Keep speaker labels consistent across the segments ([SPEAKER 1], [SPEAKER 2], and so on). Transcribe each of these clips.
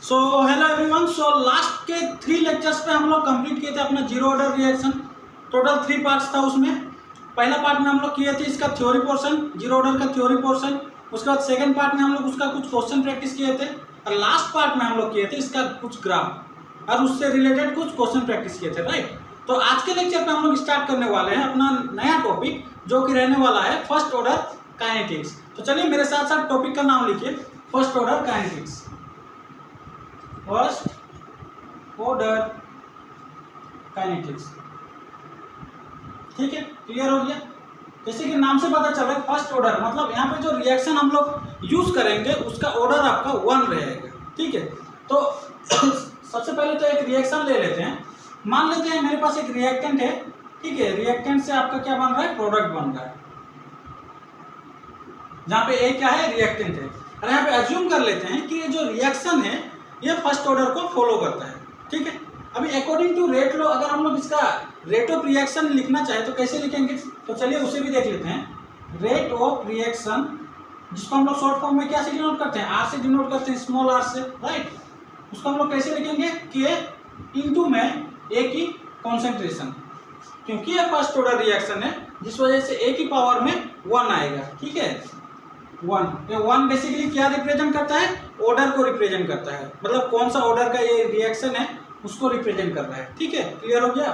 [SPEAKER 1] So hello everyone. So last के 3 lectures पे हम लोग कंप्लीट किए थे अपना zero order reaction. Total 3 parts था उसमें। पहला पार्ट में हम लोग किए थे इसका थ्योरी पोर्शन, जीरो ऑर्डर का थ्योरी पोर्शन। उसके बाद सेकंड पार्ट में हम लोग उसका कुछ क्वेश्चन प्रैक्टिस किए थे और लास्ट पार्ट में हम लोग किए थे इसका कुछ ग्राफ और उससे रिलेटेड कुछ क्वेश्चन प्रैक्टिस किए थे, राइट। तो आज के लेक्चर पे हम लोग स्टार्ट करने वाले हैं अपना नया टॉपिक जो कि रहने वाला है फर्स्ट ऑर्डर काइनेटिक्स। तो चलिए मेरे साथ साथ टॉपिक का नाम लिखिए, first order kinetics. First order kinetics, ठीक है, क्लियर हो गया। जैसे कि नाम से पता चल रहा है फर्स्ट ऑर्डर मतलब यहाँ पे जो रिएक्शन हम लोग यूज करेंगे उसका ऑर्डर आपका 1 रहेगा, ठीक है। तो सबसे पहले तो एक रिएक्शन ले लेते हैं। मान लेते हैं मेरे पास एक रिएक्टेंट है, ठीक है। रिएक्टेंट से आपका क्या बन रहा है, प्रोडक्ट बन रहा है, जहाँ पे ए क्या है, रिएक्टेंट है। और यहाँ पे अज्यूम कर लेते हैं कि ये जो रिएक्शन है ये फर्स्ट ऑर्डर को फॉलो करता है, ठीक है। अभी अकॉर्डिंग टू रेट लॉ अगर हम लोग इसका रेट ऑफ रिएक्शन लिखना चाहे तो कैसे लिखेंगे, तो चलिए उसे भी देख लेते हैं। रेट ऑफ रिएक्शन जिसको हम लोग शॉर्ट फॉर्म में क्या से डिनोट करते हैं, आर से डिनोट करते हैं, स्मॉल आर से, राइट। उसको हम लोग कैसे लिखेंगे, के इंटू में ए की कॉन्सेंट्रेशन, क्योंकि ये फर्स्ट ऑर्डर रिएक्शन है जिस वजह से ए की पावर में 1 आएगा, ठीक है। 1 ये 1 बेसिकली क्या रिप्रेजेंट करता है, ऑर्डर को रिप्रेजेंट करता है, मतलब कौन सा ऑर्डर का ये रिएक्शन है उसको रिप्रेजेंट कर रहा है, ठीक है। क्लियर हो गया।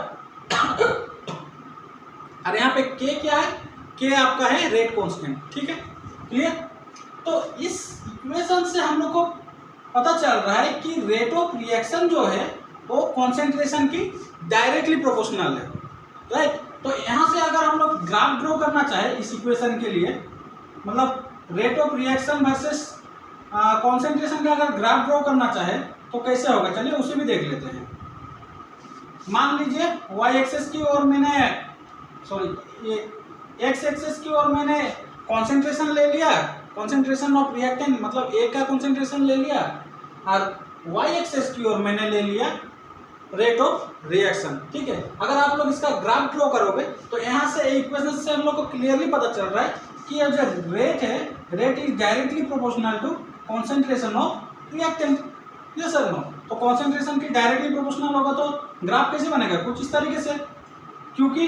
[SPEAKER 1] और यहाँ पे के क्या है, के आपका है रेट कांस्टेंट, ठीक है, क्लियर। तो इस इक्वेशन से हम लोग को पता चल रहा है कि रेट ऑफ रिएक्शन जो है वो कॉन्सेंट्रेशन की डायरेक्टली प्रोपोर्शनल है, राइट। तो यहाँ से अगर हम लोग ग्राफ ड्रॉ करना चाहे इस इक्वेशन के लिए, मतलब rate of reaction versus concentration का अगर ग्राफ ड्रॉ करना चाहे तो कैसे होगा, चलिए उसे भी देख लेते हैं। मान लीजिए y एक्सेस की ओर मैंने x एक्सेस की ओर मैंने कॉन्सेंट्रेशन ले लिया, कॉन्सेंट्रेशन ऑफ रिएक्टेंट मतलब A का कॉन्सेंट्रेशन ले लिया, और y एक्सेस की ओर मैंने ले लिया रेट ऑफ रिएक्शन, ठीक है। अगर आप लोग इसका ग्राफ ड्रॉ करोगे तो यहाँ से इक्वेशन से हम लोग को क्लियरली पता चल रहा है कि ये जो रेट है, rate is directly proportional to concentration of reactant, yes sir no. तो कॉन्सेंट्रेशन की डायरेक्टली प्रोपोर्शनल होगा तो ग्राफ कैसे बनेगा, कुछ इस तरीके से, क्योंकि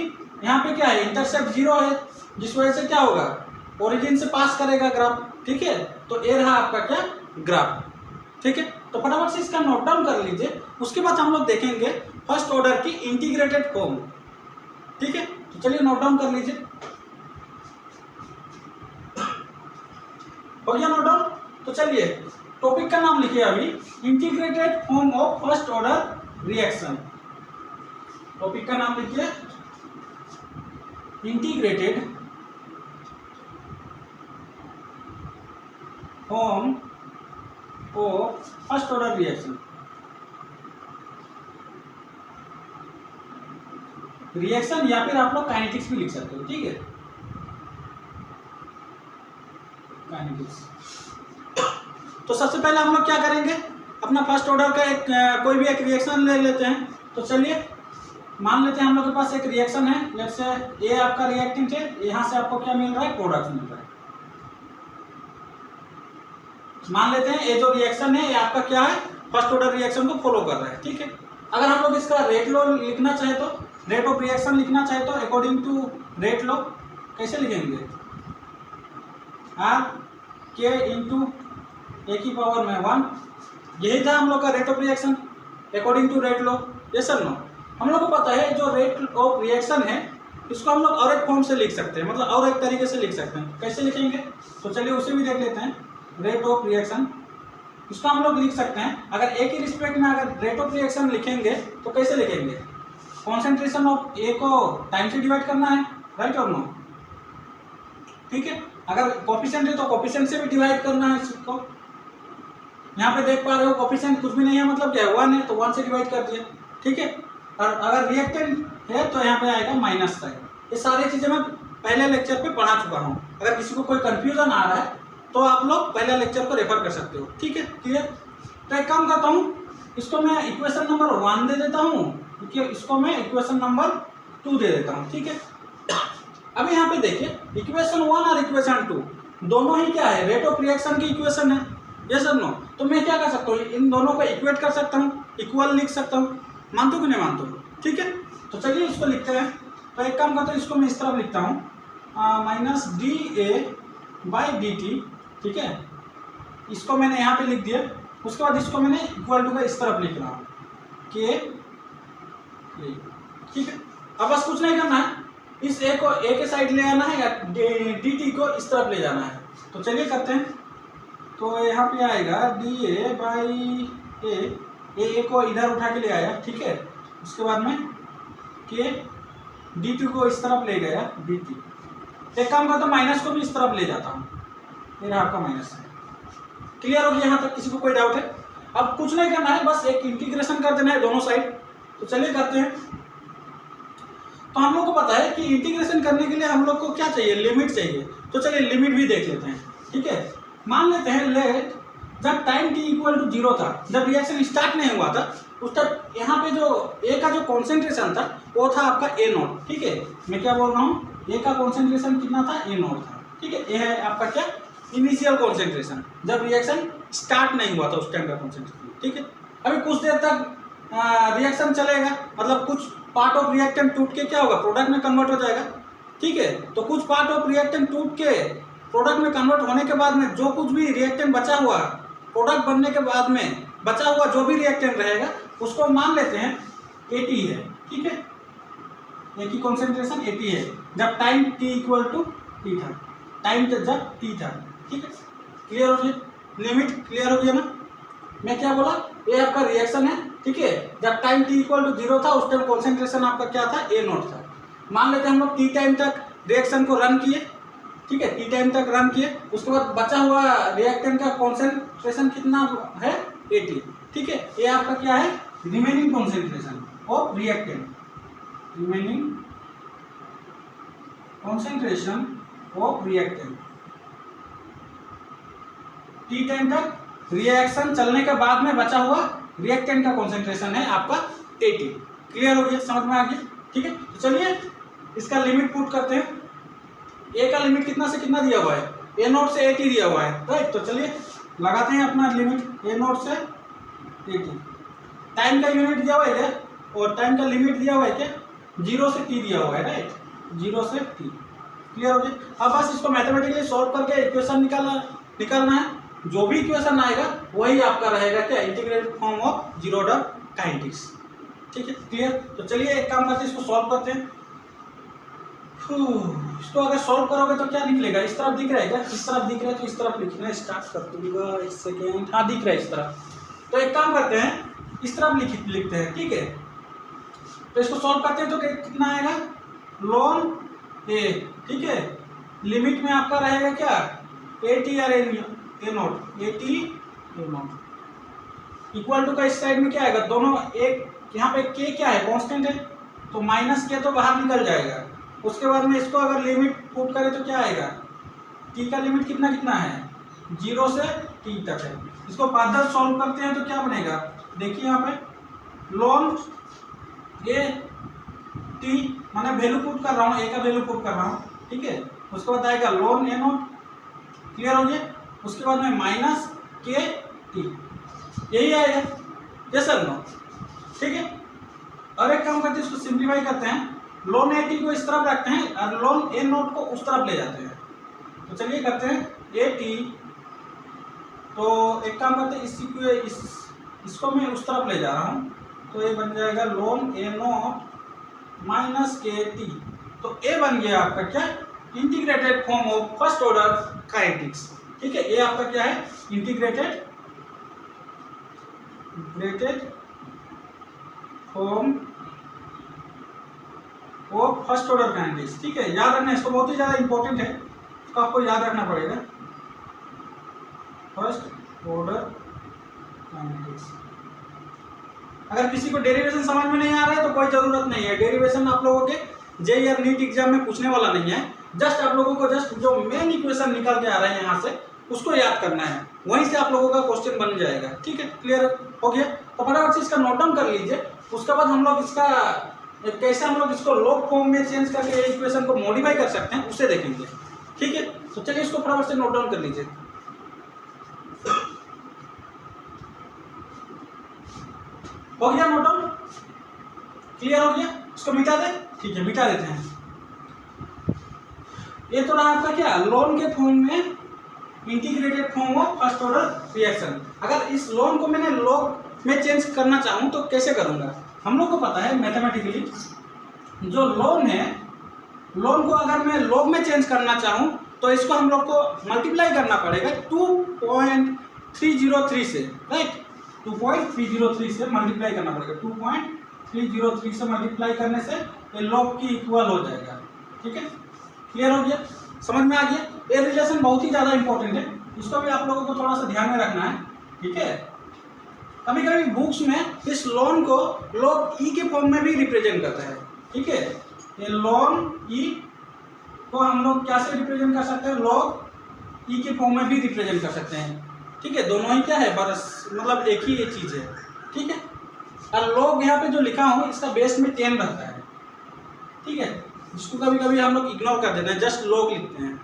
[SPEAKER 1] यहाँ पे क्या है, इंटरसेप्ट 0 है जिस वजह से क्या होगा, ओरिजिन से पास करेगा ग्राफ, ठीक है। तो ये रहा आपका क्या, ग्राफ, ठीक है। तो फटाफट से इसका नोट डाउन कर लीजिए, उसके बाद हम लोग देखेंगे फर्स्ट ऑर्डर की इंटीग्रेटेड फॉर्म, ठीक है। तो चलिए नोट डाउन कर लीजिए, हो गया नोट डाउन। तो चलिए टॉपिक का नाम लिखिए अभी, integrated form of first order reaction. Topic का नाम लिखिए integrated form of first order reaction. Reaction या फिर आप लोग काइनेटिक्स भी लिख सकते हो, ठीक है, काइनेटिक्स। तो सबसे पहले हम लोग क्या करेंगे, अपना फर्स्ट ऑर्डर का एक कोई भी एक रिएक्शन ले लेते हैं। तो चलिए मान लेते हैं हम लोग के पास एक रिएक्शन है, जैसे ए आपका रिएक्टेंट है, यहाँ से आपको क्या मिल रहा है, प्रोडक्ट मिल रहा है। मान लेते हैं ये जो रिएक्शन है ये आपका क्या है, फर्स्ट ऑर्डर रिएक्शन को फॉलो कर रहा है, ठीक है। अगर हम लोग इसका रेट लॉ लिखना चाहे तो, रेट ऑफ रिएक्शन लिखना चाहे तो अकॉर्डिंग टू रेट लॉ कैसे लिखेंगे, आर के इंटू ए की पावर में 1, यही था हम लोग का rate of reaction according to rate law, yes sir no. हम लोग को पता है जो रेट ऑफ रिएक्शन है इसको हम लोग और एक फॉर्म से लिख सकते हैं, मतलब और एक तरीके से लिख सकते हैं। कैसे लिखेंगे, तो चलिए उसे भी देख लेते हैं। रेट ऑफ रिएक्शन इसको हम लोग लिख सकते हैं, अगर ए की रिस्पेक्ट में अगर रेट ऑफ रिएक्शन लिखेंगे तो कैसे लिखेंगे, कॉन्सेंट्रेशन ऑफ ए को टाइम से डिवाइड करना है, राइट और नो, ठीक है। अगर कोफिशिएंट है तो कोफिशिएंट से भी डिवाइड करना है इसको। यहाँ पे देख पा रहे हो कोफिशिएंट कुछ भी नहीं है, मतलब क्या है, 1 है तो 1 से डिवाइड कर दिया, ठीक है। और अगर रिएक्टेंट है तो यहाँ पे आएगा माइनस साइन। ये सारी चीज़ें मैं पहले लेक्चर पे पढ़ा चुका हूँ, अगर किसी को कोई कंफ्यूजन आ रहा है तो आप लोग पहले लेक्चर को रेफर कर सकते हो, ठीक है, क्लियर। तो एक काम करता हूँ, इसको मैं इक्वेशन नंबर 1 दे देता हूँ, क्योंकि इसको मैं इक्वेशन नंबर 2 दे देता हूँ, ठीक है। अभी यहाँ पे देखिए इक्वेशन 1 और इक्वेशन 2 दोनों ही क्या है, रेट ऑफ रिएक्शन की इक्वेशन है, यस और नो? तो मैं क्या कर सकता हूँ, इन दोनों को इक्वेट कर सकता हूँ, इक्वल लिख सकता हूँ। मानते हो कि नहीं मानते हो? ठीक है, तो चलिए इसको लिखते हैं। तो एक काम करते हैं, इसको मैं इस तरफ लिखता हूँ, minus D A by D T. ठीक है, इसको मैंने यहाँ पे लिख दिया। उसके बाद इसको मैंने इक्वल टू का इस तरफ लिख रहा हूँ के। ठीक है, अब बस कुछ नहीं करना है, इस ए को ए के साइड ले आना है या डी टी को इस तरफ ले जाना है। तो चलिए करते हैं। तो यहाँ पे आएगा डी ए बाई ए को इधर उठा के ले आया। ठीक है, उसके बाद में के डी टी को इस तरफ ले गया डी टी। एक काम करता हूँ, माइनस को भी इस तरफ ले जाता हूँ, ये रहा आपका माइनस है। क्लियर हो गया यहाँ तक? किसी को कोई डाउट है? अब कुछ नहीं करना है, बस एक इंटीग्रेशन कर देना है दोनों साइड। तो चलिए करते हैं। तो हम लोग को पता है कि इंटीग्रेशन करने के लिए हम लोग को क्या चाहिए, लिमिट चाहिए। तो चलिए लिमिट भी देख लेते हैं। ठीक है, मान लेते हैं लेट जब टाइम टी इक्वल टू 0 था, जब रिएक्शन स्टार्ट नहीं हुआ था, उस तक यहाँ पे जो ए का जो कॉन्सेंट्रेशन था वो था आपका ए नॉट। ठीक है, मैं क्या बोल रहा हूँ, ए का कॉन्सेंट्रेशन कितना था, ए नॉट था। ठीक है, ये है आपका क्या, इनिशियल कॉन्सेंट्रेशन, जब रिएक्शन स्टार्ट नहीं हुआ था उस टाइम का कॉन्सेंट्रेशन। ठीक है, अभी कुछ देर तक रिएक्शन चलेगा, मतलब कुछ पार्ट ऑफ रिएक्टेंट टूट के क्या होगा, प्रोडक्ट में कन्वर्ट हो जाएगा। ठीक है, तो कुछ पार्ट ऑफ रिएक्टेंट टूट के प्रोडक्ट में कन्वर्ट होने के बाद में जो कुछ भी रिएक्टेंट बचा हुआ, प्रोडक्ट बनने के बाद में बचा हुआ जो भी रिएक्टेंट रहेगा उसको मान लेते हैं 80 है। ठीक है, ए की कॉन्सेंट्रेशन 80 है जब time T equal to T था, टाइम जब टी था। ठीक है, क्लियर हो गया? लिमिट क्लियर हो गया ना? मैं क्या बोला, ये आपका रिएक्शन है। ठीक है, जब टाइम टी इक्वल टू 0 था उस टाइम कॉन्सेंट्रेशन आपका क्या था, ए नॉट था। मान लेते हैं हम लोग टी टाइम तक रिएक्शन को रन किए। ठीक है, टी टाइम तक रन किए, उसके बाद बचा हुआ रिएक्टेंट का कॉन्सेंट्रेशन कितना है, 80। ठीक है, ये आपका क्या है, remaining concentration of reactant, remaining concentration of reactant. T time तक रिएक्शन चलने के बाद में बचा हुआ रिएक्टेंट का कॉन्सेंट्रेशन है आपका 80। क्लियर हो गया? समझ में आ गया? ठीक है, तो चलिए इसका लिमिट पुट करते हैं। ए का लिमिट कितना से कितना दिया हुआ है, ए नॉट से 80 दिया हुआ है, राइट? तो चलिए लगाते हैं अपना लिमिट, ए नॉट से 80। टाइम का यूनिट दिया हुआ है क्या, और टाइम का लिमिट दिया हुआ है क्या, 0 से टी दिया हुआ है, राइट? 0 से टी। क्लियर हो गया? अब बस इसको मैथमेटिकली सॉल्व करके इक्वेशन निकालना है। जो भी इक्वेशन आएगा वही आपका रहेगा क्या, integrated form of zero order kinetics. ठीक है, क्लियर? तो चलिए एक काम करते हैं, इसको सॉल्व करते हैं। इसको अगर सॉल्व करोगे तो क्या निकलेगा, इस तरफ दिख रहा है क्या, इस तरफ दिख रहा है तो इस तरफ लिखना स्टार्ट कर दूंगा, 1 सेकेंड। हाँ, दिख रहा है इस तरफ। तो एक काम करते हैं, इस तरफ लिखते हैं। ठीक है, तो इसको सॉल्व करते हैं तो कितना आएगा, लॉन ए। ठीक है, लिमिट में आपका रहेगा क्या, 80 और A naught, 80 A naught equal to का इस साइड में क्या आएगा, दोनों एक, यहाँ पे के क्या है, कांस्टेंट है, तो माइनस के तो बाहर निकल जाएगा। उसके बाद में इसको अगर लिमिट पुट करें तो क्या आएगा, टी का लिमिट कितना कितना है, 0 से टी तक है। इसको फर्दर सॉल्व करते हैं तो क्या बनेगा, देखिए यहाँ पे लॉन ए टी, मैंने वैल्यू पुट कर रहा हूँ, ए का वैल्यू पुट कर रहा हूँ। ठीक है, उसके बाद आएगा लॉन ए नॉट। क्लियर हो गया? उसके बाद में माइनस के टी, यही आएगा, यस सर नो? ठीक है, और एक काम करते हैं, इसको सिंप्लीफाई करते हैं, लॉन ए टी को इस तरफ रखते हैं और लॉन ए नॉट को उस तरफ ले जाते हैं। तो चलिए करते हैं ए टी, तो एक काम करते हैं, इसको मैं उस तरफ ले जा रहा हूँ, तो ये बन जाएगा lawn A naught minus K T. तो ए बन गया आपका क्या, integrated form of first order kinetics. ठीक है, ये आपका क्या है, integrated form of first order kinetics. ठीक है, याद रखना, इसको बहुत ही ज़्यादा इंपॉर्टेंट है, इसको आपको याद रखना पड़ेगा, फर्स्ट ऑर्डर काइनेटिक्स। अगर किसी को डेरिवेशन समझ में नहीं आ रहा है तो कोई ज़रूरत नहीं है, डेरिवेशन आप लोगों के जेईई और नीट एग्जाम में पूछने वाला नहीं है। जस्ट आप लोगों को जस्ट जो मेन इक्वेशन निकल के आ रहा है यहाँ से उसको याद करना है, वहीं से आप लोगों का क्वेश्चन बन जाएगा। ठीक है, क्लियर हो गया? तो फटाफट से इसका नोट डाउन कर लीजिए। उसके बाद हम लोग इसका कैसे हम लोग इसको लॉग फॉर्म में चेंज करके इक्वेशन को मॉडिफाई कर सकते हैं उसे देखेंगे। ठीक है, तो चलिए इसको फटाफट से नोट डाउन कर लीजिए। हो गया नोट डाउन, क्लियर हो गया, इसको मिटा दे, ठीक है मिटा देते हैं। ये तो रहा आपका क्या, लोन के फॉर्म में integrated form of first order reaction. अगर इस लोन को मैंने लॉग में चेंज करना चाहूँ तो कैसे करूँगा? हम लोग को पता है मैथमेटिकली जो लोन है, लोन को अगर मैं लॉग में चेंज करना चाहूँ तो इसको हम लोग को मल्टीप्लाई करना पड़ेगा 2.303 से, राइट। 2.303 से मल्टीप्लाई करना पड़ेगा, 2.303 से मल्टीप्लाई करने से ये लॉग की इक्वल हो जाएगा, ठीक है। क्लियर हो गया, समझ में आ गया। ये रिलेशन बहुत ही ज़्यादा इंपॉर्टेंट है, इसको भी आप लोगों को थोड़ा सा ध्यान में रखना है, ठीक है। कभी कभी बुक्स में इस लोन को लॉग ई के फॉर्म में भी रिप्रेजेंट करता है, ठीक है। ये लोन ई को हम लोग क्या से रिप्रेजेंट कर सकते हैं? लॉग ई के फॉर्म में भी रिप्रेजेंट कर सकते हैं, ठीक है। दोनों ही क्या है, बस मतलब एक ही ये चीज़ है, ठीक है। और लॉग यहाँ पे जो लिखा हूँ इसका बेस में 10 रहता है, ठीक है, जिसको कभी कभी हम लोग इग्नोर कर देते हैं, जस्ट लॉग लिखते हैं,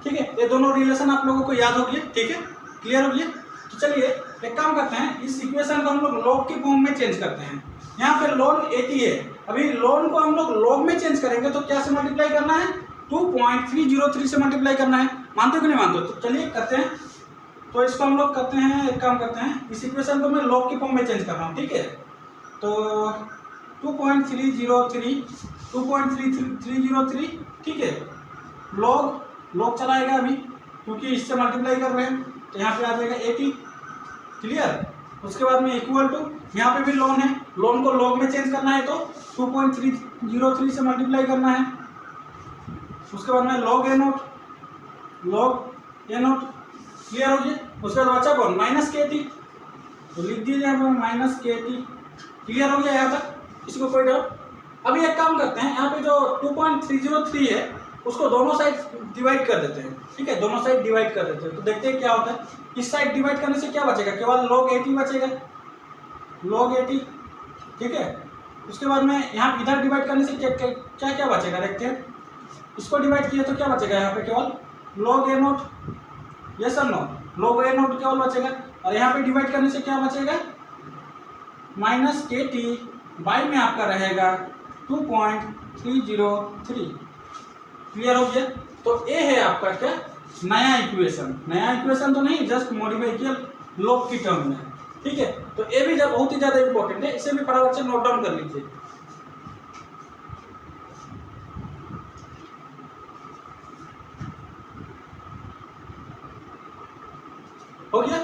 [SPEAKER 1] ठीक है। ये दोनों रिलेशन आप लोगों को याद हो गया, ठीक है, क्लियर हो गया। तो चलिए एक काम करते हैं, इस इक्वेशन को हम लोग लॉग के फॉर्म में चेंज करते हैं। यहाँ पे लोन 80 है, अभी लोन को हम लोग लॉग में चेंज करेंगे तो क्या से मल्टीप्लाई करना है? 2.303 से मल्टीप्लाई करना है। मानते हो कि नहीं मानते हो? तो चलिए करते हैं। तो इसको हम लोग करते हैं, एक काम करते हैं, इस इक्वेशन को मैं लॉग के फॉर्म में चेंज कर रहा हूँ, ठीक है। तो 2.303, ठीक है, लॉग चलाएगा अभी क्योंकि इससे मल्टीप्लाई कर रहे हैं, तो यहाँ पे आ जाएगा 80, क्लियर। उसके बाद में इक्वल टू, यहाँ पे भी लोन है, लोन को लॉग में चेंज करना है तो 2.303 से मल्टीप्लाई करना है। उसके बाद में लॉग ए नोट, क्लियर हो गया। उसके बाद बचा कौन? माइनस के टी, तो लिख दीजिए यहाँ पर माइनस के टी, क्लियर हो गया यहाँ तक, किसी को कोई डाउट? अभी एक काम करते हैं, यहाँ पे जो 2.303 है उसको दोनों साइड डिवाइड कर देते हैं, ठीक है, दोनों साइड डिवाइड कर देते हैं, तो देखते हैं क्या होता है। इस साइड डिवाइड करने से क्या बचेगा? केवल log 80 बचेगा, log 80, ठीक है। उसके बाद में यहाँ इधर डिवाइड करने से क्या क्या क्या बचेगा देखते हैं। इसको डिवाइड किया तो क्या बचेगा यहाँ पे? केवल log a नोट, यस और नो, log a नोट केवल बचेगा। और यहाँ पे डिवाइड करने से क्या बचेगा? माइनस के टी बाई में आपका रहेगा 2.303, क्लियर हो गया। तो ये है आपका क्या, नया इक्वेशन तो नहीं, जस्ट मॉडिफाई किया लॉग की टर्म में, ठीक है। तो ये भी जब बहुत ही ज़्यादा इंपॉर्टेंट है, इसे भी फटाफट से नोट डाउन कर लीजिए। हो गया।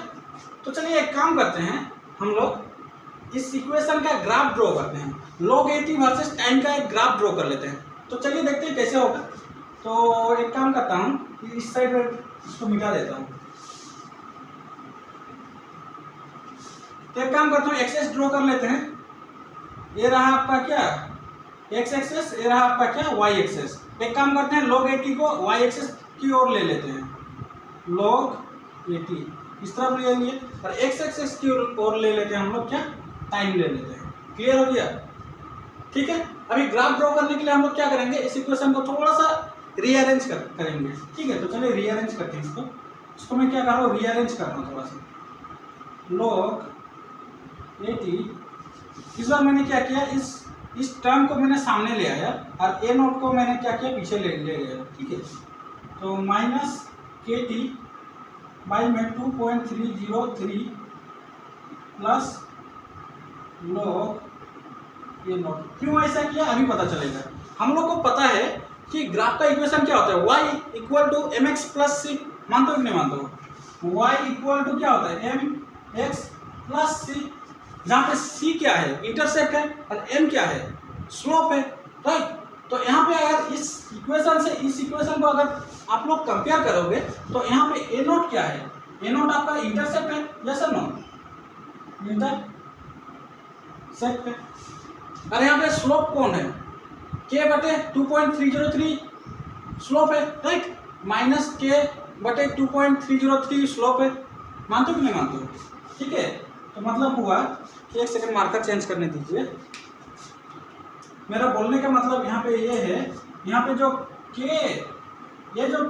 [SPEAKER 1] तो चलिए एक काम करते हैं, हम लोग इस इक्वेशन का ग्राफ ड्रॉ करते हैं, log 80 वर्सेस टाइम का एक ग्राफ ड्रॉ कर लेते हैं। तो चलिए देखते हैं कैसे होगा। तो एक काम करता हूँ कि इस साइड में इसको मिटा देता हूँ। तो एक काम करता हूँ, एक्सेस ड्रॉ कर लेते हैं। ये रहा आपका क्या, एक्स एक्सेस, ये रहा आपका क्या, वाई एक्सेस। एक काम करते हैं, log 80 को वाई एक्सेस की ओर ले लेते हैं, log 80 इस तरफ ले लिए, और एक्स एक्सेस की ओर ले लेते हैं हम लोग क्या, टाइम ले लेते हैं, क्लियर हो गया, ठीक है। अभी ग्राफ ड्रॉ करने के लिए हम लोग क्या करेंगे, इस इक्वेशन को थोड़ा सा रीअरेंज करेंगे, ठीक है। तो चलिए रीअरेंज करते हैं इसको मैं क्या कर रहा हूँ, रीअरेंज कर रहा हूँ थोड़ा सा। log 80, इस बार मैंने क्या किया, इस टर्म को मैंने सामने ले आया और ए नोट को मैंने क्या किया, पीछे ले गया, ठीक है। तो माइनस के टी बाई में 2.303 प्लस log ए नोट। क्यों ऐसा किया अभी पता चलेगा। हम लोग को पता है कि ग्राफ का इक्वेशन क्या होता है, y equal to M X plus C. मानते हो कि नहीं मानते हो? y इक्वल टू क्या होता है, एम एक्स प्लस सी, जहाँ पे c क्या है, इंटरसेप्ट है, और m क्या है, स्लोप है, राइट। तो यहाँ पे अगर इस इक्वेशन से इस इक्वेशन को अगर आप लोग कंपेयर करोगे तो यहाँ पे ए नोट क्या है, ए नोट आपका इंटरसेप्ट है, यस और नो, इंटरसेप्ट है। और यहाँ पे स्लोप कौन है, के बटे 2.303 स्लोप है, राइट, माइनस के बटे 2.303 स्लोप है। मानते हो कि नहीं मानते हो? ठीक है। तो मतलब हुआ कि एक सेकंड मार्कर चेंज करने दीजिए। मेरा बोलने का मतलब यहाँ पे ये है, यहाँ पे जो के ये जो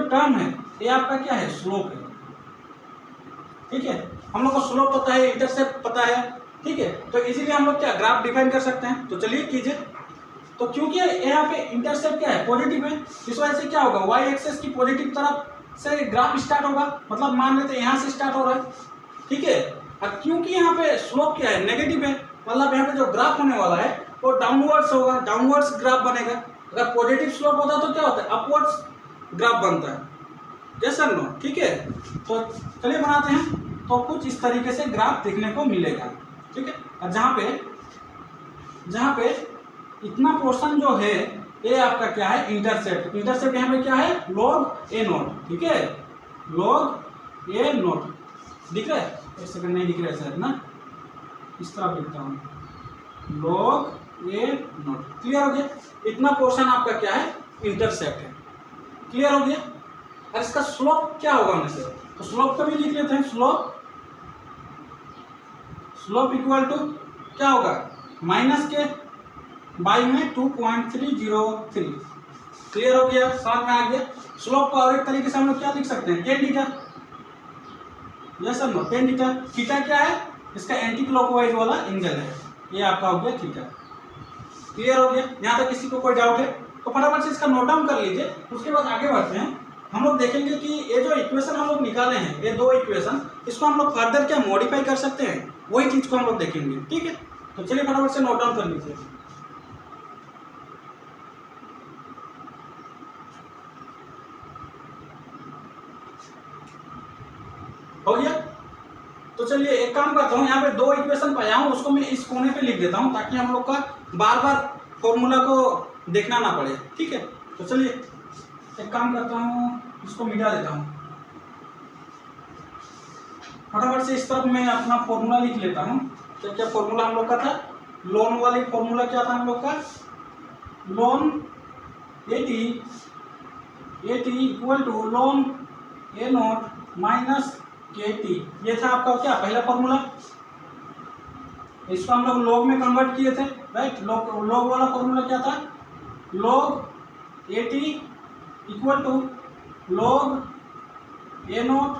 [SPEAKER 1] टर्म है ये आपका क्या है, स्लोप है, ठीक है। हम लोग को स्लोप पता है, इंटरसेप्ट पता है, ठीक है। तो इजीली हम लोग क्या ग्राफ डिफाइन कर सकते हैं। तो चलिए कीजिए। तो क्योंकि यहाँ पे इंटरसेप्ट क्या है, पॉजिटिव है, इस वजह से क्या होगा, वाई एक्सेस की पॉजिटिव तरफ से ग्राफ स्टार्ट होगा। मतलब मान लेते हैं यहाँ से स्टार्ट हो रहा है, ठीक है। और क्योंकि यहाँ पे स्लोप क्या है, नेगेटिव है, मतलब यहाँ पे जो ग्राफ होने वाला है वो डाउनवर्ड्स होगा, डाउनवर्ड्स ग्राफ बनेगा। अगर पॉजिटिव स्लोप होता तो क्या होता है, अपवर्ड्स ग्राफ बनता है। यस और नो, ठीक है। तो चलिए बनाते हैं। तो कुछ इस तरीके से ग्राफ देखने को मिलेगा, ठीक है। और जहाँ पे इतना पोर्शन जो है ये आपका क्या है, इंटरसेप्ट। इंटरसेप्ट यहाँ पे क्या है, log a नोट, ठीक है, log a नोट। दिख रहा है, एक सेकंड, नहीं दिख रहा है शायद ना, इस तरह लिखता हूँ, log a नोट। क्लियर हो गया। इतना पोर्शन आपका क्या है, इंटरसेप्ट है। क्लियर हो गया। और इसका स्लोप क्या होगा होने से, तो स्लोप को भी लिख लेते हैं। स्लोप इक्वल टू क्या होगा, माइनस के बाई में 2.303। क्लियर हो गया, समझ में आ गया। स्लोप का और एक तरीके से हम लोग क्या लिख सकते हैं, टेन थीटा। यस और नो, टेन थीटा। थीटा क्या है, इसका एंटी क्लॉकवाइज वाला एंगल है, ये आपका हो गया थीटा। क्लियर हो गया। यहाँ तक किसी को कोई डाउट है तो फटाफट से इसका नोट डाउन कर लीजिए। उसके बाद आगे बढ़ते हैं। हम लोग देखेंगे कि ये जो इक्वेशन हम लोग निकाले हैं, ये दो इक्वेशन, इसको हम लोग फर्दर क्या मॉडिफाई कर सकते हैं, वही चीज को हम लोग देखेंगे, ठीक है। तो चलिए फटाफट से नोट डाउन कर लीजिए। हो गया। तो चलिए एक काम करता हूँ, यहाँ पे दो इक्वेशन पाया हूँ, उसको मैं इस कोने पे लिख देता हूँ ताकि हम लोग का बार बार फॉर्मूला को देखना ना पड़े, ठीक है। तो चलिए एक काम करता हूँ, इसको मिटा देता हूँ फटाफट से। इस तरफ मैं अपना फॉर्मूला लिख लेता हूँ। तो क्या फॉर्मूला हम लोग का था, लोन वाली फॉर्मूला क्या था हम लोग का, ln A T equal to ln A naught minus K T. ये था आपका क्या पहला फॉर्मूला। इसको हम लोग लॉग में कन्वर्ट किए थे, राइट। लॉग वाला फॉर्मूला क्या था, log A T equal to log A naught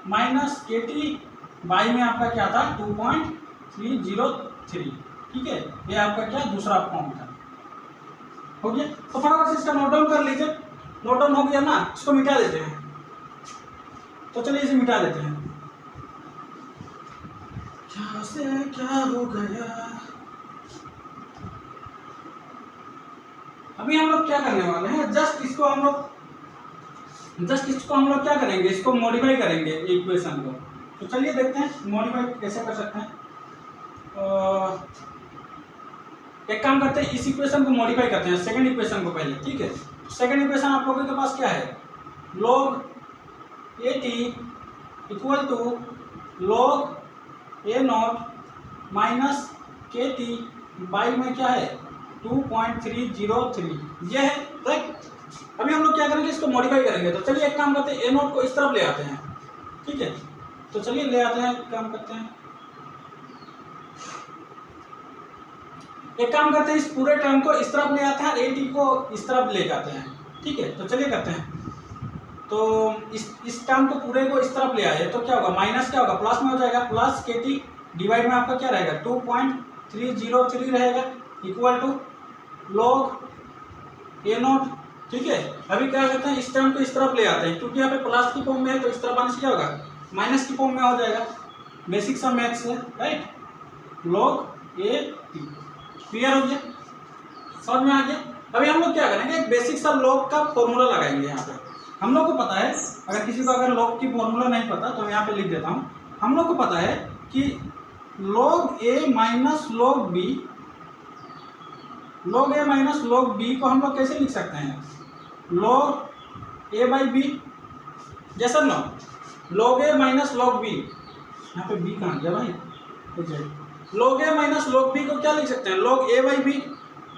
[SPEAKER 1] minus K T by में आपका क्या था 2.303, ठीक है। ये आपका क्या दूसरा फॉर्म था। हो गया। तो फटाफट से इसका नोट डाउन कर लीजिए। नोट डाउन हो गया ना, इसको मिटा देते हैं। तो चलिए इसे मिटा देते हैं। क्या से क्या हो गया। अभी हम लोग क्या करने वाले हैं, जस्ट इसको हम लोग क्या करेंगे, इसको मॉडिफाई करेंगे इक्वेशन को। तो चलिए देखते हैं मॉडिफाई कैसे कर सकते हैं। एक काम करते हैं, इस इक्वेशन को मॉडिफाई करते हैं, सेकंड इक्वेशन को पहले, ठीक है। सेकंड इक्वेशन आप लोगों के पास क्या है, log A T equal to log A naught minus K T by में क्या है 2.303, ये है, राइट। अभी हम लोग क्या करेंगे, इसको मॉडिफाई करेंगे। तो चलिए एक काम करते हैं, ए नॉट को इस तरफ ले आते हैं, ठीक है। तो चलिए ले आते हैं, काम करते हैं, एक काम करते हैं, इस पूरे टर्म को इस तरफ ले आते हैं, ए टी को इस तरफ ले जाते हैं, ठीक है। तो चलिए करते हैं। तो इस टर्म को पूरे को इस तरफ ले आए तो क्या होगा, माइनस क्या होगा, प्लस में हो जाएगा, प्लस के टी डिवाइड में आपका क्या रहेगा 2.303 रहेगा equal to log A naught, ठीक है। अभी क्या करते हैं, इस टर्म को इस तरफ ले आते हैं, क्योंकि यहाँ पे प्लस की फॉर्म में है तो इस तरफ आने से क्या होगा, माइनस की फॉर्म में हो जाएगा। बेसिक सम मैथ्स है, right. log A T clear हो गया, समझ में आ गया। अभी हम लोग क्या करेंगे, एक बेसिक सा log का फॉर्मूला लगाएंगे। यहाँ पे हम लोग को पता है, अगर किसी को अगर log की फॉर्मूला नहीं पता तो मैं यहाँ पे लिख देता हूँ। हम लोग को पता है कि log a minus log b, log a minus log b को हम लोग कैसे लिख सकते हैं, log a बाई बी, जैसा ना log a minus log b, यहाँ पे b कहाँ गया भाई, log a minus log b को क्या लिख सकते हैं, log a बाई बी,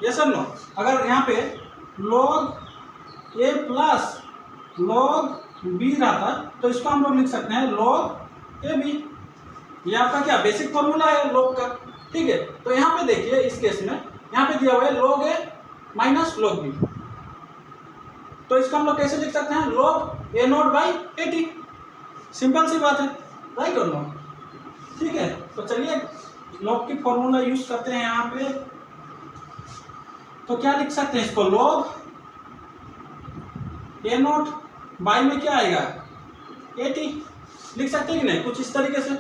[SPEAKER 1] जैसा नो। अगर यहाँ पे log a plus log b रहता तो इसको हम लोग लिख सकते हैं log a b। ये आपका क्या बेसिक फॉर्मूला है log का, ठीक है। तो यहाँ पे देखिए, इस केस में यहाँ पे दिया हुआ है log a minus log b, तो इसको हम लोग कैसे लिख सकते हैं, log a naught by A T. Simple सी बात है, राइट और नो? ठीक है, तो चलिए लॉग की फॉर्मूला यूज करते हैं यहाँ पे। तो क्या लिख सकते हैं इसको, लॉग ए नोट बाई में क्या आएगा 80 लिख सकते हैं कि नहीं, कुछ इस तरीके से।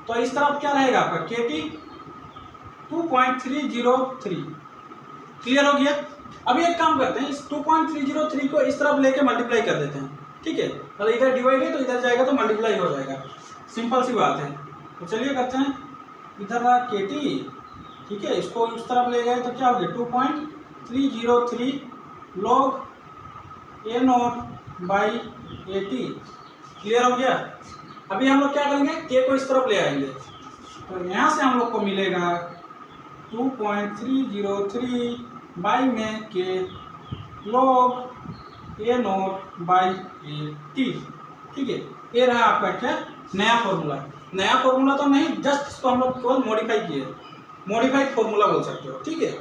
[SPEAKER 1] तो इस तरफ क्या रहेगा आपका KT 2.303। क्लियर हो गया? अभी एक काम करते हैं, इस 2.303 को इस तरफ लेके मल्टीप्लाई कर देते हैं। ठीक है, मतलब इधर डिवाइड है तो इधर जाएगा तो मल्टीप्लाई हो जाएगा, सिंपल सी बात है। तो चलिए करते हैं, इधर रहा KT, ठीक है, इसको उस तरफ ले गए तो क्या हो गया 2.303 log A naught by 80। Clear हो गया? अभी हम लोग क्या करेंगे, K को इस तरफ ले आएंगे तो यहाँ से हम लोग को मिलेगा 2.303 बाई में K log A naught by 80। ठीक है, ये रहा आपका क्या नया फॉर्मूला। नया फॉर्मूला तो नहीं, जस्ट इसको हम लोग केवल मॉडिफाई किए, मॉडिफाइड फॉर्मूला बोल सकते हो। ठीक है,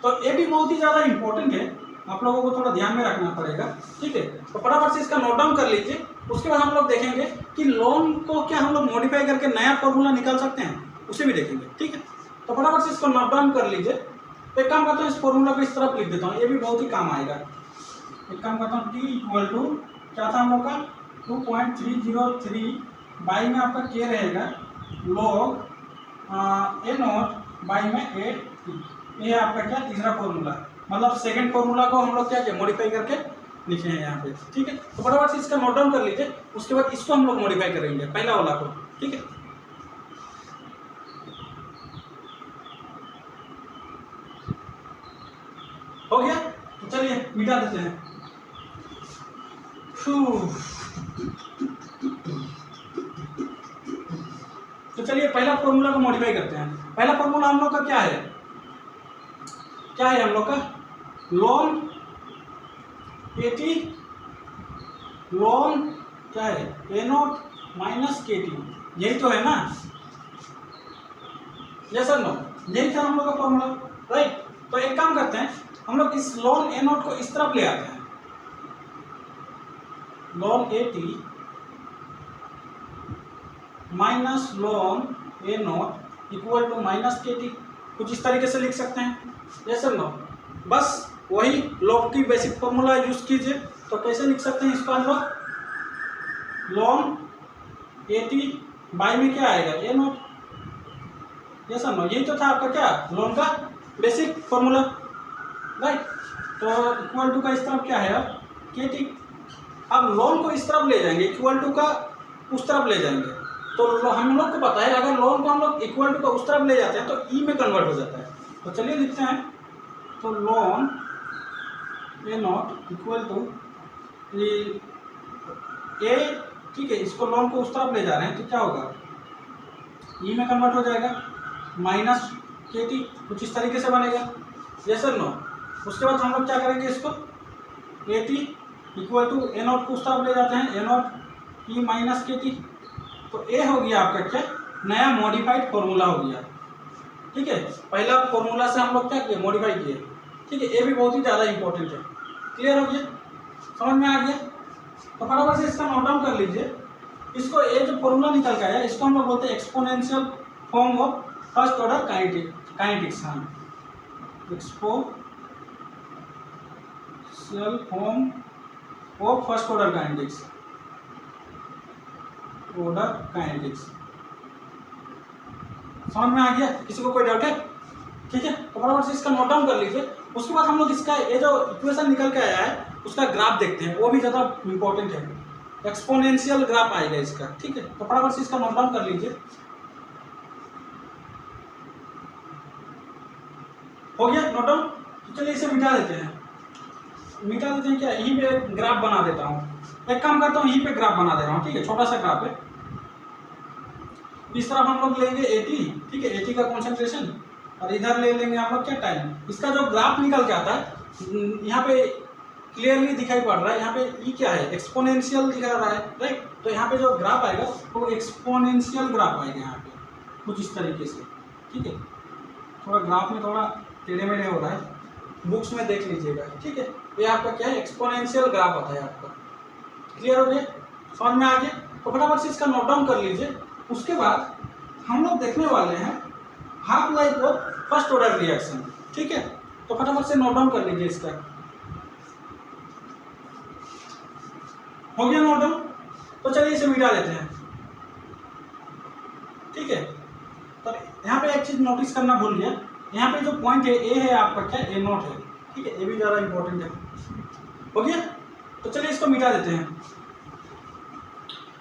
[SPEAKER 1] तो ये भी बहुत ही ज़्यादा इंपॉर्टेंट है, आप लोगों को थोड़ा ध्यान में रखना पड़ेगा। ठीक है, तो फटाफट से इसका नोट डाउन कर लीजिए। उसके बाद हम लोग देखेंगे कि लोन को क्या हम लोग मॉडिफाई करके नया फॉर्मूला निकाल सकते हैं, उसे भी देखेंगे। ठीक है, तो फटाफट से इसको नोट डाउन कर लीजिए। एक काम करता हूँ, इस फॉर्मूला को इस तरफ लिख देता हूँ, ये भी बहुत ही काम आएगा। एक काम करता हूँ, T इक्वल टू क्या था हम लोग का 2.303 बाई में आपका K रहेगा log ए नोट बाई में 80। ये आपका क्या तीसरा फॉर्मूला, मतलब सेकंड फॉर्मूला को हम लोग क्या किया मॉडिफाई करके लिखे हैं यहाँ पे। ठीक है, तो फटाफट से इसका नोट डाउन कर लीजिए। उसके बाद इसको हम लोग मॉडिफाई करेंगे पहला वाला को। ठीक है, हो गया? तो चलिए मिटा देते हैं। तो चलिए पहला फॉर्मूला को मॉडिफाई करते हैं। पहला फॉर्मूला हम लोग का क्या है, क्या है हम लोग का लॉन 80 लॉन क्या है ए नोट माइनस KT, यही तो है ना? यस सर नो, यही था हम लोग का फॉर्मूला, राइट? तो एक काम करते हैं, हम लोग इस लॉन ए नोट को इस तरफ ले आते हैं। Ln 80 minus ln A naught equal to minus KT, कुछ इस तरीके से लिख सकते हैं। यस सर नो, बस वही लॉग की बेसिक फॉर्मूला यूज कीजिए। तो कैसे लिख सकते हैं इसको हम लोग, लॉन 80 बाई में क्या आएगा ए नोट। यस सर नो, यही तो था आपका क्या लॉन का बेसिक फॉर्मूला, राइट? तो इक्वल टू का इस तरफ क्या है अब KT। अब लॉन को इस तरफ ले जाएंगे, इक्वल टू का उस तरफ ले जाएंगे। तो हम लोग को पता है अगर लॉन को हम लोग इक्वल टू का उस तरफ ले जाते हैं तो ई में कन्वर्ट हो जाता है। तो चलिए लिखते हैं, तो ln A naught equal to A, ठीक है, इसको लॉन को उस तरफ ले जा रहे हैं तो क्या होगा ई में कन्वर्ट हो जाएगा माइनस KT, कुछ इस तरीके से बनेगा। यस सर नो, उसके बाद हम लोग क्या करेंगे, इसको 80 इक्वल टू ए नॉट को उस तरफ ले जाते हैं, ए नॉट ई माइनस KT। तो ए हो गया आपका क्या नया मॉडिफाइड फॉर्मूला हो गया। ठीक है, पहला फॉर्मूला से हम लोग क्या किए मॉडिफाई किए। ठीक है, ये भी बहुत ही ज़्यादा इंपॉर्टेंट है। क्लियर हो गया, समझ में आ गया? तो फटाफट से इसका नोट डाउन कर लीजिए। इसको ये जो फॉर्मूला निकल के आया इसको हम लोग बोलते हैं exponential form of first order kinetics. हाँ, exponential form of first order kinetics, समझ में आ गया? किसी को कोई डाउट है? ठीक है, तो फटाफट से इसका नोट डाउन कर लीजिए। उसके बाद हम लोग इसका ये जो इक्वेशन निकल के आया है उसका ग्राफ देखते हैं, वो भी ज़्यादा इंपॉर्टेंट है। एक्सपोनेंशियल ग्राफ आएगा इसका। ठीक है, तो फटाफट से इसका नोट डाउन कर लीजिए। हो गया नोट डाउन? तो चलिए इसे मिटा देते हैं। क्या, यहीं पे ग्राफ बना देता हूँ। एक काम करता हूँ, यहीं पे ग्राफ बना दे रहा हूँ। ठीक है, छोटा सा ग्राफ है। इस तरफ हम लोग लेंगे 80, ठीक है, 80 का कॉन्सेंट्रेशन, और इधर ले लेंगे हम लोग क्या टाइम। इसका जो ग्राफ निकल के आता है यहाँ पे क्लियरली दिखाई पड़ रहा है, यहाँ पे ई क्या है एक्सपोनेंशियल दिखा रहा है, राइट? तो यहाँ पे जो ग्राफ आएगा वो एक्सपोनेंशियल ग्राफ आएगा यहाँ पे कुछ इस तरीके से। ठीक है, थोड़ा ग्राफ में थोड़ा टेढ़े मेढ़े हो रहा है, बुक्स में देख लीजिएगा। ठीक है, ये आपका क्या है एक्सपोनेंशियल ग्राफ आता है आपका। क्लियर हो गया, समझ में आ गया? तो फटाफट से इसका नोट डाउन कर लीजिए। उसके बाद हम लोग देखने वाले हैं half life of first order reaction. ठीक है, तो फटाफट से नोट डाउन कर लीजिए इसका। हो गया नोट डाउन? तो चलिए इसे मिटा देते हैं। ठीक है, तो यहाँ पे एक चीज नोटिस करना भूल गया, यहाँ पे जो पॉइंट है ए है आपका क्या, ए नोट है। ठीक है, ये भी ज़्यादा इंपॉर्टेंट है। हो गया, तो चलिए इसको मिटा देते हैं।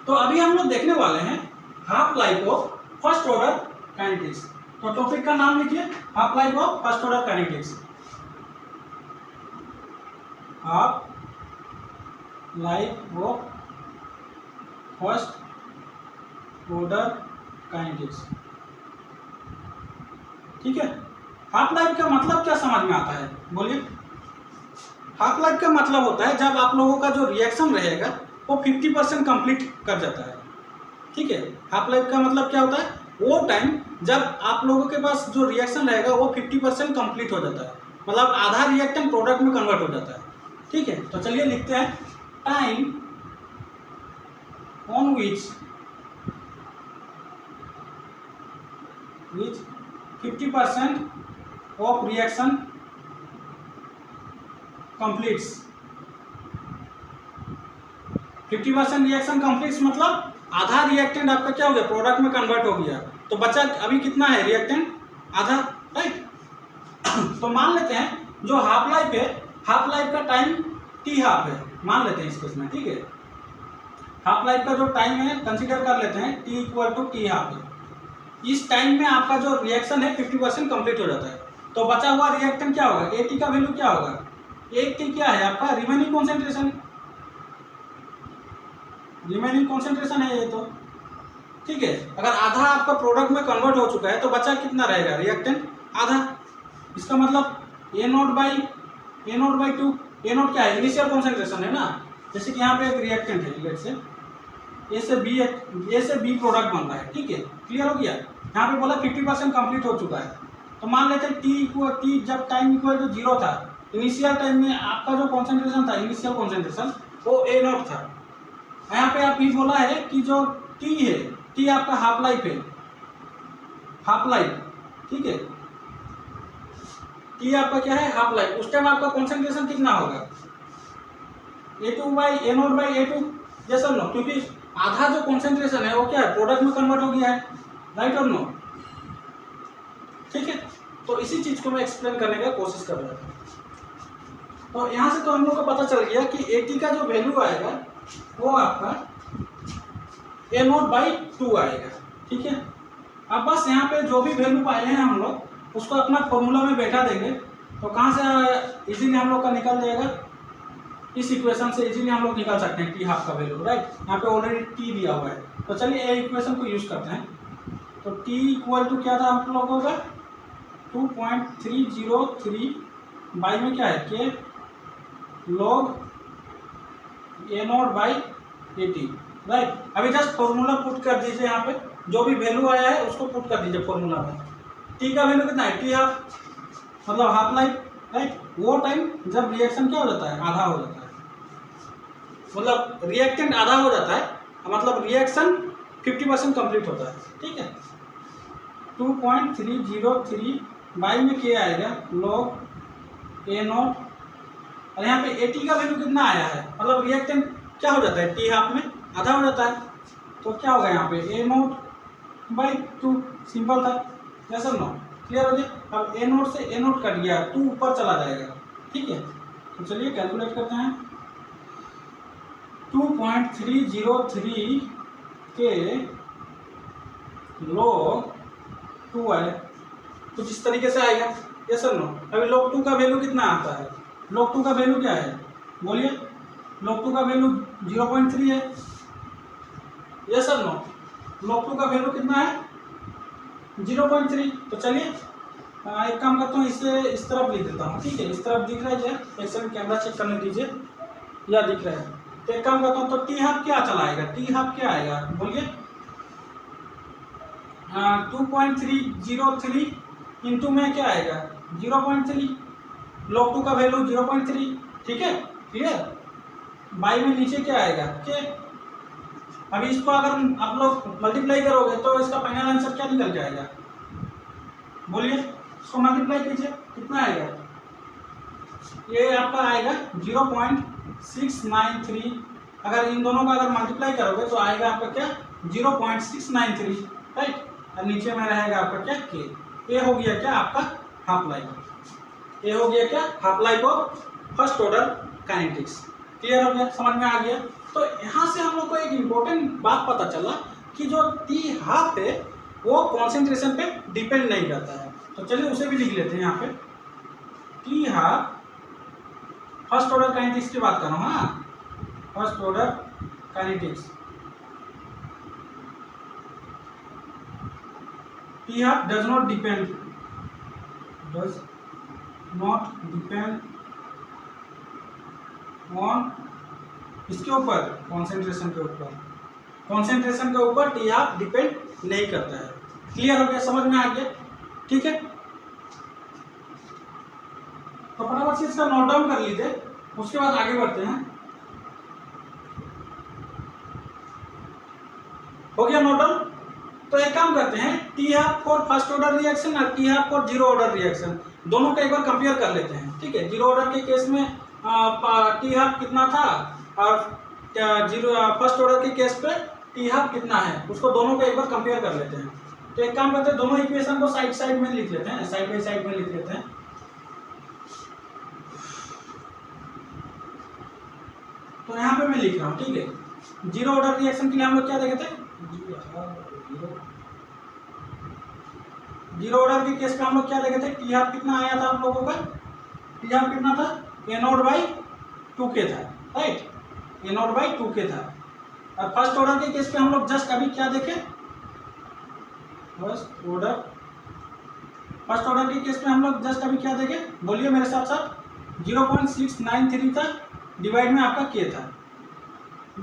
[SPEAKER 1] तो अभी हम लोग देखने वाले हैं half life of first order kinetics. तो टॉपिक का नाम लिखिए, half life of first order kinetics. Half life of first order kinetics. ठीक है, हाफ लाइफ का मतलब क्या समझ में आता है, बोलिए। हाफ लाइफ का मतलब होता है जब आप लोगों का जो रिएक्शन रहेगा वो 50% कंप्लीट कर जाता है। ठीक है, हाफ लाइफ का मतलब क्या होता है, वो टाइम जब आप लोगों के पास जो रिएक्शन रहेगा वो 50% कंप्लीट हो जाता है, मतलब आधा रिएक्टेंट प्रोडक्ट में कन्वर्ट हो जाता है। ठीक है, तो चलिए लिखते हैं, time on which 50% of reaction completes. 50% reaction completes मतलब आधा रिएक्टेंट आपका क्या हो गया, प्रोडक्ट में कन्वर्ट हो गया। तो बचा अभी कितना है रिएक्टेंट, आधा, राइट। तो मान लेते हैं जो हाफ लाइफ है, हाफ लाइफ का टाइम टी हाफ है, मान लेते हैं इसको इसमें। ठीक है, हाफ लाइफ का जो टाइम है कंसीडर कर लेते हैं T equal to T half है। इस टाइम में आपका जो रिएक्शन है 50% कंप्लीट हो जाता है। तो बचा हुआ रिएक्टेंट क्या होगा, ए टी का वैल्यू क्या होगा, एक टी क्या है आपका, रिमेनिंग कॉन्सेंट्रेशन, रिमेनिंग कॉन्सेंट्रेशन है ये। तो ठीक है, अगर आधा आपका प्रोडक्ट में कन्वर्ट हो चुका है तो बचा कितना रहेगा रिएक्टेंट, आधा। इसका मतलब A naught by two. A naught क्या है, इनिशियल कॉन्सेंट्रेशन है ना। जैसे कि यहाँ पे एक रिएक्टेंट है, लेट्स से ए से बी प्रोडक्ट बन रहा है। ठीक है, क्लियर हो गया। यहाँ पे बोला 50% कंप्लीट हो चुका है, तो मान लेते हैं टी जब टाइम इक्वल टू 0 था, इनिशियल टाइम में आपका जो कॉन्सेंट्रेशन था, इनिशियल कॉन्सेंट्रेशन वो ए नोट था। यहाँ पे आप ये बोला है कि जो टी है, टी आपका हाफ लाइफ है, हाफ लाइफ। ठीक है, टी आपका क्या है, हाफ लाइफ। उस टाइम आपका कॉन्सेंट्रेशन कितना होगा, A2 by A naught by A2, जैसा नो, क्योंकि आधा जो कॉन्सेंट्रेशन है वो क्या है, प्रोडक्ट में कन्वर्ट हो गया है, राइट और नो। ठीक है, तो इसी चीज को मैं एक्सप्लेन करने का कोशिश कर रहा था। तो यहाँ से तो हम लोग को पता चल गया कि AT का जो वैल्यू आएगा वो आपका ए नोट बाई 2 आएगा। ठीक है, अब बस यहाँ पे जो भी वैल्यू पाए हैं हम लोग उसको अपना फॉर्मूला में बैठा देंगे, तो कहाँ से इजीली हम लोग का निकल जाएगा, इस इक्वेशन से इजीली हम लोग निकाल सकते हैं टी हाफ का वैल्यू, राइट। यहाँ पे ऑलरेडी टी दिया हुआ है, तो चलिए ये इक्वेशन को यूज करते हैं। तो टी इक्वल टू क्या था हम लोगों का, 2.303 बाई में क्या है, के log A naught by A T, right. अभी जस्ट फॉर्मूला पुट कर दीजिए, यहाँ पे जो भी वैल्यू आया है उसको पुट कर दीजिए फॉर्मूला में। टी का वैल्यू कितना है, टी हाफ मतलब हाफ लाइफ, राइट। वो टाइम जब रिएक्शन क्या हो जाता है, आधा हो जाता है, मतलब रिएक्टेंट आधा हो जाता है, मतलब रिएक्शन 50% कंप्लीट होता है। ठीक है, 2.303 बाई में क्या आएगा, लॉग ए नोट, और यहाँ पे ए टी का वैल्यू कितना आया है, मतलब रिएक्टेंट क्या हो जाता है, टी हाफ में आधा हो जाता है, तो क्या होगा यहाँ पे ए नोट बाई 2, सिंपल था, जैसा नो, क्लियर हो गया। अब ए नोट से ए नोट कट गया, 2 ऊपर चला जाएगा। ठीक है, तो चलिए कैलकुलेट करते हैं। 2.303 के लॉग 2 आए, कुछ इस तरीके से आएगा, ये सर नो। अभी लॉग 2 का वैल्यू कितना आता है, लॉग 2 का वैल्यू क्या है, बोलिए। लॉग 2 का वैल्यू 0.3 है, ये सर नो। लॉग 2 का वैल्यू कितना है, 0.3। तो चलिए एक काम करता हूँ, इसे इस तरफ लिख देता हूँ। ठीक है, इस तरफ दिख रहा है, एक सेकंड कैमरा चेक करने दीजिए, या दिख रहा है। तो एक काम करता हूँ, तो टी हाफ क्या चला आएगा, टी हाफ क्या आएगा, बोलिए। 2.303 इंटू में क्या आएगा, 0.3, लॉग 2 का वैल्यू 0.3। ठीक है, क्लियर। बाई में नीचे क्या आएगा, के। अभी इसको अगर आप लोग मल्टीप्लाई करोगे तो इसका फाइनल आंसर क्या निकल जाएगा, बोलिए। इसको मल्टीप्लाई कीजिए, कितना आएगा, ये आपका आएगा 0.693। अगर इन दोनों का अगर मल्टीप्लाई करोगे तो आएगा आपका क्या 0.693, राइट। और नीचे में रहेगा आपका क्या के। ये हो गया क्या आपका हाफ लाइफ, ये हो गया क्या half life of first order kinetics. Clear हो गया, समझ में आ गया। तो यहाँ से हम लोग को एक इम्पोर्टेंट बात पता चला कि जो टी हाफ है वो कॉन्सेंट्रेशन पे डिपेंड नहीं करता है। तो चलिए उसे भी लिख लेते हैं यहाँ पे। T half first order kinetics की बात कर रहा हूँ, हाँ, first order kinetics. T half does not depend on इसके ऊपर, कॉन्सेंट्रेशन के ऊपर, कॉन्सेंट्रेशन के ऊपर टी हाफ डिपेंड नहीं करता है। क्लियर हो गया, समझ में आ गया, ठीक है। तो फटाफट से इसका नोट डाउन कर लीजिए, उसके बाद आगे बढ़ते हैं। हो गया नोट डाउन। तो एक काम करते हैं, T half for first order reaction और T half for zero order reaction दोनों का एक बार कंपेयर कर लेते हैं, ठीक है। जीरो ऑर्डर के केस में टी हाफ कितना था और जीरो फर्स्ट ऑर्डर के केस पे टी हाफ कितना है, उसको दोनों को एक बार कंपेयर कर लेते हैं। तो एक काम करते हैं, दोनों इक्वेशन को साइड साइड में लिख लेते हैं, साइड बाई साइड में लिख लेते हैं। तो यहाँ पे मैं लिख रहा हूँ, ठीक है। जीरो ऑर्डर रिएक्शन के लिए हम लोग क्या देखे थे, जीरो ऑर्डर के केस पे हम लोग क्या देखे थे, टी हाफ कितना आया था हम लोगों का, टी हाफ कितना था, ए नॉट बाई 2k था, right, A not by 2k था। और फर्स्ट ऑर्डर के केस पे हम लोग जस्ट अभी क्या देखे, फर्स्ट ऑर्डर के केस पे हम लोग जस्ट अभी क्या देखे, बोलिए मेरे साथ साथ, 0.693 था, डिवाइड में आपका k था।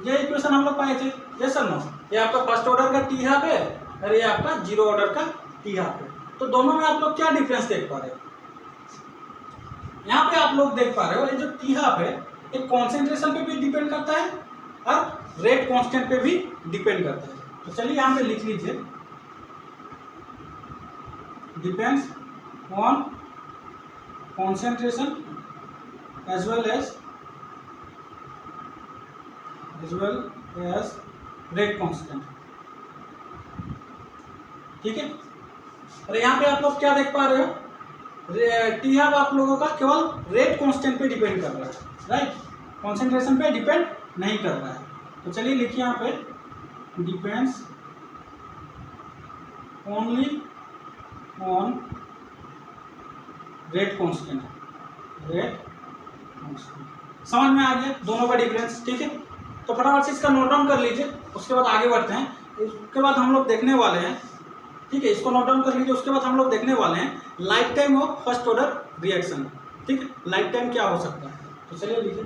[SPEAKER 1] ये इक्वेशन हम लोग पाए थे, ये सर नो, ये आपका फर्स्ट ऑर्डर का टी हाफ है और ये आपका जीरो ऑर्डर का टी हाफ है। तो दोनों में आप लोग क्या डिफरेंस देख पा रहे हो, यहाँ पे आप लोग देख पा रहे हो, ये जो टी हाफ है ये कॉन्सेंट्रेशन पे भी डिपेंड करता है और रेट कांस्टेंट पे भी डिपेंड करता है। तो चलिए यहाँ पे लिख लीजिए, depends on concentration as well as rate constant, ठीक है। और यहाँ पे आप लोग क्या देख पा रहे हो, टी हाफ आप लोगों का केवल रेट कांस्टेंट पे डिपेंड कर रहा है, राइट, कॉन्सेंट्रेशन पे डिपेंड नहीं कर रहा है। तो चलिए लिखिए यहाँ पे, depends only on rate constant, समझ में आ गया दोनों का डिफरेंस, ठीक है। तो फटाफट से इसका नोट डाउन कर लीजिए, उसके बाद आगे बढ़ते हैं। उसके बाद हम लोग देखने वाले हैं, ठीक है, इसको नोट डाउन कर लीजिए। उसके बाद हम लोग देखने वाले हैं life time of first order reaction, ठीक है, लाइफ टाइम क्या हो सकता है। तो चलिए लीजिए,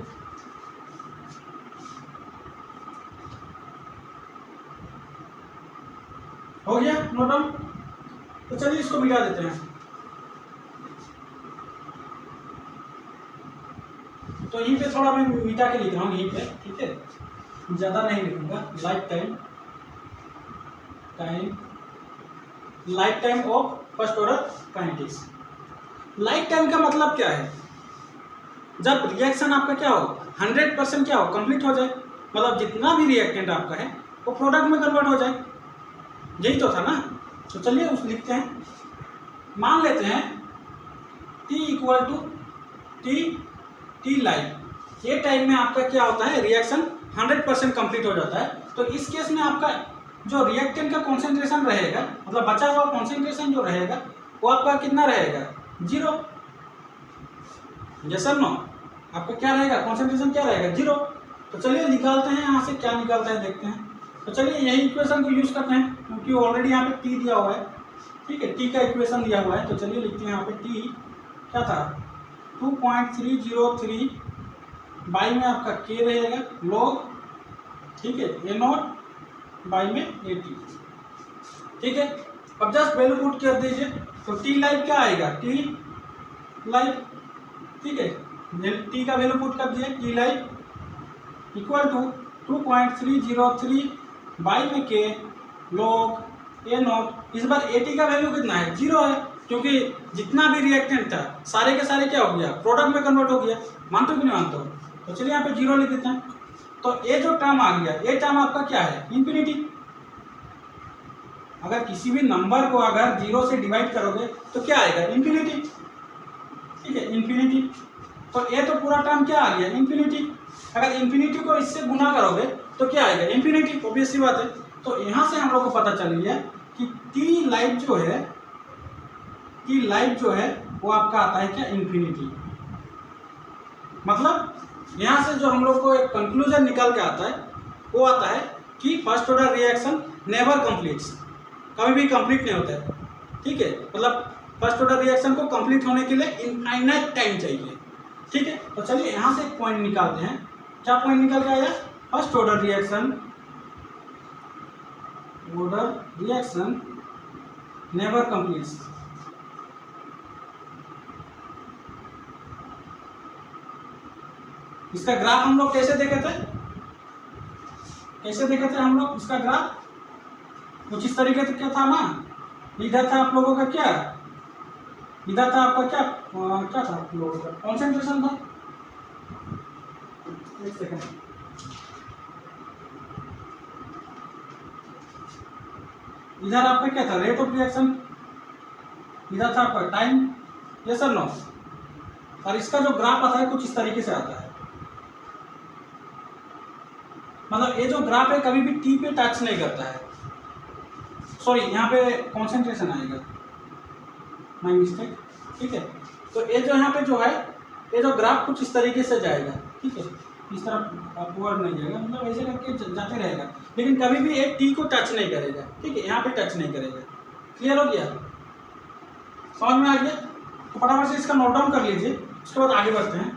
[SPEAKER 1] हो गया नोट डाउन। तो चलिए इसको मिटा देते हैं। तो यहीं पे थोड़ा मैं मिटा के लिख रहा हूँ यहीं पे, ठीक है, ज़्यादा नहीं लिखूंगा। Life time of first order kinetics. Life time का मतलब क्या है, जब रिएक्शन आपका क्या हो 100% क्या हो कंप्लीट हो जाए, मतलब जितना भी रिएक्टेंट आपका है वो प्रोडक्ट में कन्वर्ट हो जाए, यही तो था ना। तो चलिए उस लिखते हैं, मान लेते हैं T equal to T life, ये टाइम में आपका क्या होता है, रिएक्शन 100% कंप्लीट हो जाता है। तो इस केस में आपका जो रिएक्टेंट का कॉन्सेंट्रेशन रहेगा, मतलब बचा हुआ कॉन्सेंट्रेशन जो रहेगा वो आपका कितना रहेगा, 0। यस और नो, आपका क्या रहेगा, कॉन्सेंट्रेशन क्या रहेगा, 0। तो चलिए निकालते हैं, यहाँ से क्या निकालता है देखते हैं। तो चलिए यही इक्वेशन को यूज़ करते हैं, क्योंकि ऑलरेडी यहाँ पे टी दिया हुआ है, ठीक है, टी का इक्वेशन दिया हुआ है। तो चलिए लिखते हैं यहाँ पे टी क्या था, 2.303 बाई में आपका के रहेगा लॉग, ठीक है, ए नॉट बाई में 80, ठीक है। अब जस्ट वैल्यू पुट कर दीजिए, तो टी लाइफ क्या आएगा, टी लाइफ, ठीक है, टी का वैल्यू पुट कर दिए, T life equal to 2.303 by में के लॉग ए नॉट। इस बार ए टी का वैल्यू कितना है, 0 है, क्योंकि जितना भी रिएक्टेंट था सारे के सारे क्या हो गया, प्रोडक्ट में कन्वर्ट हो गया। मानते हो कि नहीं मानते हो? तो चलिए यहाँ पे 0 लिख देते हैं। तो ये जो टर्म आ गया, ये टर्म आपका क्या है, इन्फिनिटी। अगर किसी भी नंबर को अगर 0 से डिवाइड करोगे तो क्या आएगा, इन्फिनिटी। ठीक है, इन्फिनिटी। तो ये तो पूरा टर्म क्या आ गया, इन्फिनिटी। अगर इन्फिनिटी को इससे गुना करोगे तो क्या आएगा, इन्फिनिटी। ऑब्वियस सी बात है। तो यहाँ से हम लोग को पता चल गया कि टी लाइफ जो है वो आपका आता है क्या, इन्फिनिटी। मतलब यहाँ से जो हम लोग को एक कंक्लूजन निकाल के आता है वो आता है कि first order reaction never completes, कभी भी कंप्लीट नहीं होता है। ठीक है, मतलब फर्स्ट ऑर्डर रिएक्शन को कंप्लीट होने के लिए इनफाइनाइट टाइम चाहिए। ठीक है, तो चलिए यहाँ से एक पॉइंट निकालते हैं। क्या पॉइंट निकल के आया, first order reaction never completes. इसका ग्राफ हम लोग कैसे देखे थे हम लोग? इसका ग्राफ कुछ इस तरीके से क्या था ना, इधर था आप लोगों का क्या, इधर था आपका क्या था आप लोगों का, कॉन्सेंट्रेशन था। एक सेकंड, इधर आपका क्या था, रेट ऑफ रिएक्शन, इधर था आपका टाइम, यस और नो। और इसका जो ग्राफ आता है कुछ इस तरीके से आता है। मतलब ये जो ग्राफ है कभी भी टी पे टच नहीं करता है। सॉरी, यहाँ पे कॉन्सेंट्रेशन आएगा, माय मिस्टेक। ठीक है, तो ये जो यहाँ पे जो है, ये जो ग्राफ कुछ इस तरीके से जाएगा। ठीक है, इस तरफ अपवर्ड नहीं जाएगा, मतलब ऐसे करके जाते रहेगा, लेकिन कभी भी एक टी को टच नहीं करेगा। ठीक है, यहाँ पे टच नहीं करेगा। क्लियर हो गया, समझ में आ गया? तो फटाफट से इसका नोट डाउन कर लीजिए, उसके बाद आगे बढ़ते हैं।